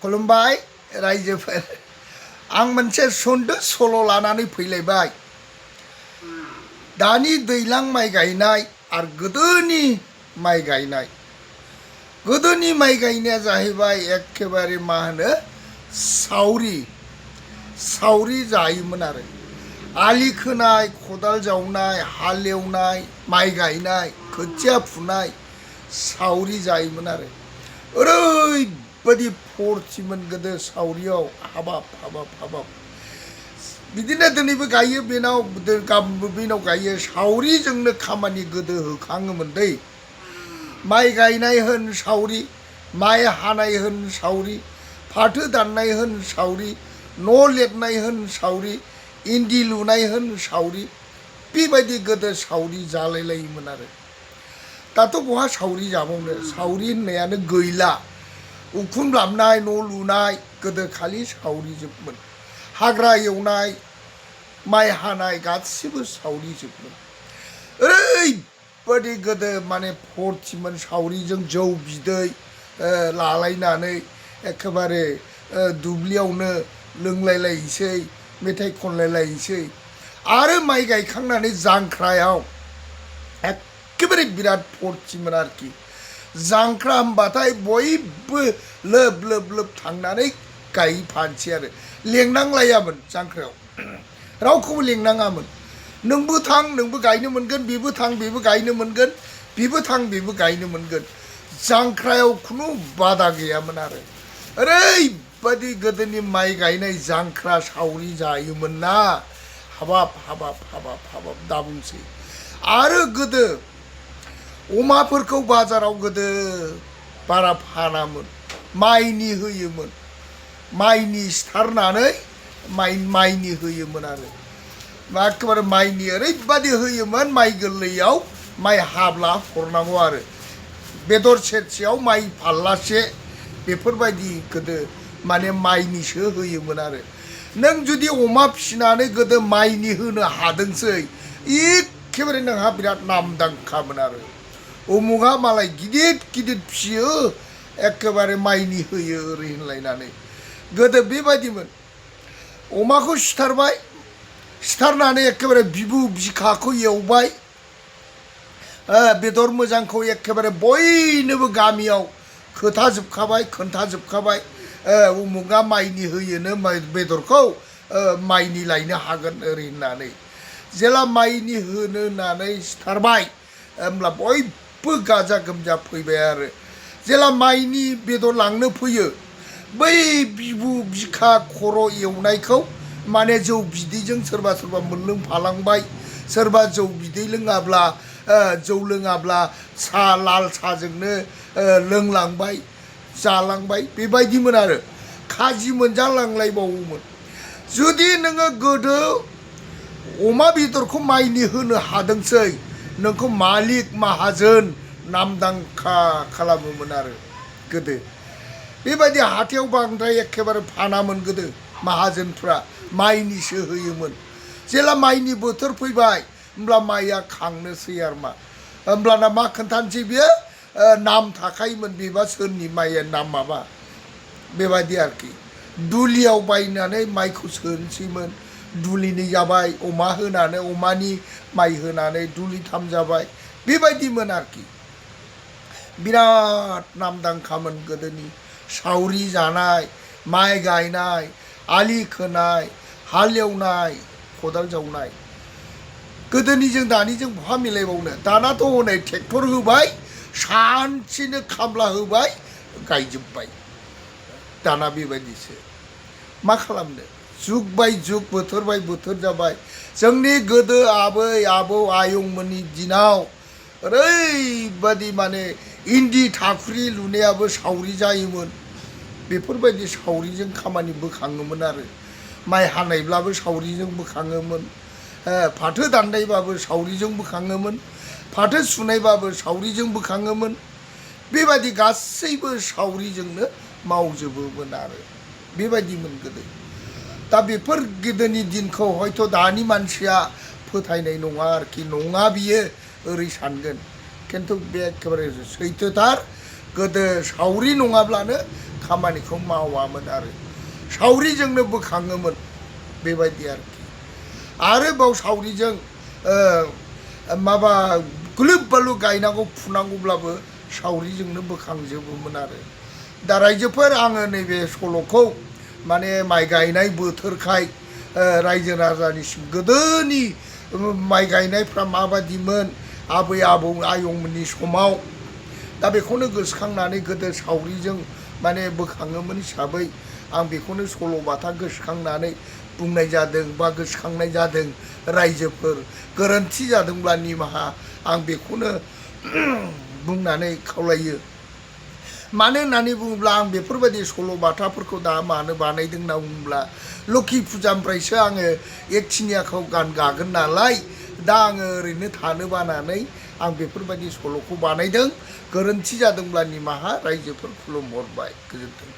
खुलुमबाय रायजोफोर आं मोनसे सुंद' सल' लानानै फैलायबाय दानि दैज्लां माइ गायनाय आरो गोदोनि माइ गायनाय गोदोनि माइ गायनाया जाहैबाय एखेबारे मा होनो सावरि जायोमोन आरो आलि खोनाय खदाल जावनाय हालेवनाय माइ गायनाय खोथिया फुनाय सावरि जायोमोन आरो ओरैबायदि फुरथिमोन गोदो सावरियाव हाबाब बिदिनो दिनैबो गायो बेनाव गाबोनबो बेनाव गायो सावरिजोंनो खामानि गोदो होखाङोमोन दै माइ गायनाय होन सावरि माइ हानाय होन सावरि फाथो दाननाय होन सावरि न' लिरनाय होन सावरि इन्दि लुनाय होन सावरि बेबायदि गोदो सावरि जालायलायोमोन आरो दाथ' बहा सावरि जाबावनो सावरि होननायानो गैला उखुम लाबनाय न' लुनाय गोदो खालि सावरिजोबमोन हाग्रा एवनाय माइ हानाय गासिबो सावरिजोबमोन ओरैबायदि गोदो माने फुरथिमोन सावरिजों जौ बिदै लालायनानै एखेबारे दुब्लियावनो लोंलायलायसै मेथाइ खनलायलायसै आरो माइ गायखांनानै जांख्रायाव एखेबारे बिराद फुरथिमोन आरोखि जांख्रा होनबाथाय बयबो लोब थांनानै गायफानोसै आरो लेंनांलायामोन जांख्रायाव रावखौबो लेंनाङामोन नोंबो थां नोंबो गायनो मोनगोन बेबो थां बेबो गायनो मोनगोन बेबो थां बेबो गायनो मोनगोन जांख्रायाव खुनु बादा गैयामोन आरो ओरैबायदि गोदोनि माइ गायनाय जांख्रा सावरि जायोमोन ना हाबाब दाबुंसै आरो गोदो अमाफोरखौ बाजाराव गोदो बारा फानामोन माइनि होयोमोन माइनि सिथारनानै माइनि होयोमोन आरो एखेबारे माइनि ओरैबादि होयोमोन माइ गोरलैयाव माइ हाब्ला हरनांगौ आरो बेदर सेरसेयाव माइ फाल्लासे बेफोरबायदि गोदो माने माइनिसो होयोमोन आरो नों जुदि अमा फिसिनानै गोदो माइनि होनो हादोंसै एखेबारे नोंहा बिराद नामदांखामोन आरो उमुगा मालाय गिदिर फिसियो एखेबारे माइनि होयो ओरै होनलायनानै गोदो बेबायदिमोन अमाखौ सिथारबाय सिथारनानै एखेबारे बिबु बिखाखौ एवबाय बेदर मोजांखौ एखेबारे बयनोबो गामियाव खोन्थाजोबखाबाय उमुगा माइनि होयोनो बेदरखौ माइनि लायनो हागोन ओरै होननानै जेला माइनि होनो होननानै सिथारबाय होमब्ला बयबो गाजा गोमजा फैबाय आरो जेला माइनि बेदर लांनो फैयो बै बिबु बिखा खर' एवनायखौ माने जौ बिदैजों सोरबा मोनलोंफालांबाय सोरबा जौ बिदै लोङाब्ला जौ लोङाब्ला लाल साहाजोंनो लोंलांबाय जालांबाय बेबायदिमोन आरो खाजि मोनजालांलायबावोमोन जुदि नोङो गोदो अमा बेदरखौ माइनि होनो हादोंसै नोंखौ मालिक माहाजोन नामदांखा खालामोमोन आरो गोदो बेबायदि हाथायाव बांद्राय एखेबारे फानामोन गोदो माहाजोनफ्रा माइनिसो होयोमोन जेला माइनि बोथोर फैबाय होमब्ला माइया खांनोसै आरो होमब्लाना मा खोन्थानोसै बियो नाम थाखायोमोन बेबा सोरनि माइया नाम माबा बेबायदि आरोखि दुलियाव बायनानै माइखौ सोनोसैमोन दुलिनै जाबाय अमा होनानै अमानि माइ होनानै दुलिथाम जाबाय बेबायदिमोन आरोखि बिराद नामदांखामोन गोदोनि सावरि जानाय माइ गायनाय आलि खोनाय हालेवनाय खदाल जावनाय गोदोनिजों दानिजों बहा मिलायबावनो दानाथ' हनै ट्रेक्टर होबाय सानसेनो खामला होबाय गायजोब्बाय दाना बेबायदिसो मा खालामनो जुग बाय जुग बोथोर बाय बोथोर जाबाय जोंनि गोदो आबै आबौ आयंमोननि दिनाव ओरैबायदि माने इन्दि थाखुरि लुनायाबो सावरि जायोमोन बेफोरबायदि सावरिजों खामानि बोखाङोमोन आरो माइ हानायब्लाबो सावरिजों बोखाङोमोन फाथो दाननायबाबो सावरिजों बोखाङोमोन फाथो सुनायबाबो सावरिजों बोखाङोमोन बेबायदि गासैबो सावरिजोंनो मावजोबोमोन आरो बेबायदिमोन गोदो दा बेफोर गोदोनि दिनखौ हयथ' दानि मानसिया फोथायनाय नङा आरोखि नङा बियो ओरै सानगोन खिन्थु बे एखेबारे सैथोथार गोदो सावरि नङाब्लानो खामानिखौ मावामोन आरो सावरिजोंनो बोखाङोमोन बेबायदि आरोखि आरोबाव सावरिजों माबा गुलुब बालु गायनांगौ फुनांगौब्लाबो सावरिजोंनो बोखांजोबोमोन आरो दा रायजोफोर आङो नैबे सल'खौ माने माइ गायनाय बोथोरखाय रायजो राजानिसिम गोदोनि माइ गायनायफ्रा माबादिमोन आबै आबौ आयंमोननि समाव दा बेखौनो गोसोखांनानै गोदो सावरिजों माने बोखाङोमोन हिसाबै आं बेखौनो सल'बाथा गोसोखांनानै बुंनाय जादों बा गोसोखांनाय जादों रायजोफोर गोरोन्थि जादोंब्ला निमाहा आं बेखौनो बुंनानै खावलायो मानो होननानै बुङोब्ला आं बेफोरबायदि सल'बाथाफोरखौ दा मानो बानायदों होनना बुङोब्ला लोखि फुजानिफ्रायसो आङो एकथिनियाखौ गान गागोन नालाय दा आङो ओरैनो थानो बानानै आं बेफोरबायदि सल'खौ बानायदों गोरोन्थि जादोंब्ला निमाहा रायजोफोर खुलुमहरबाय गोजोन्थों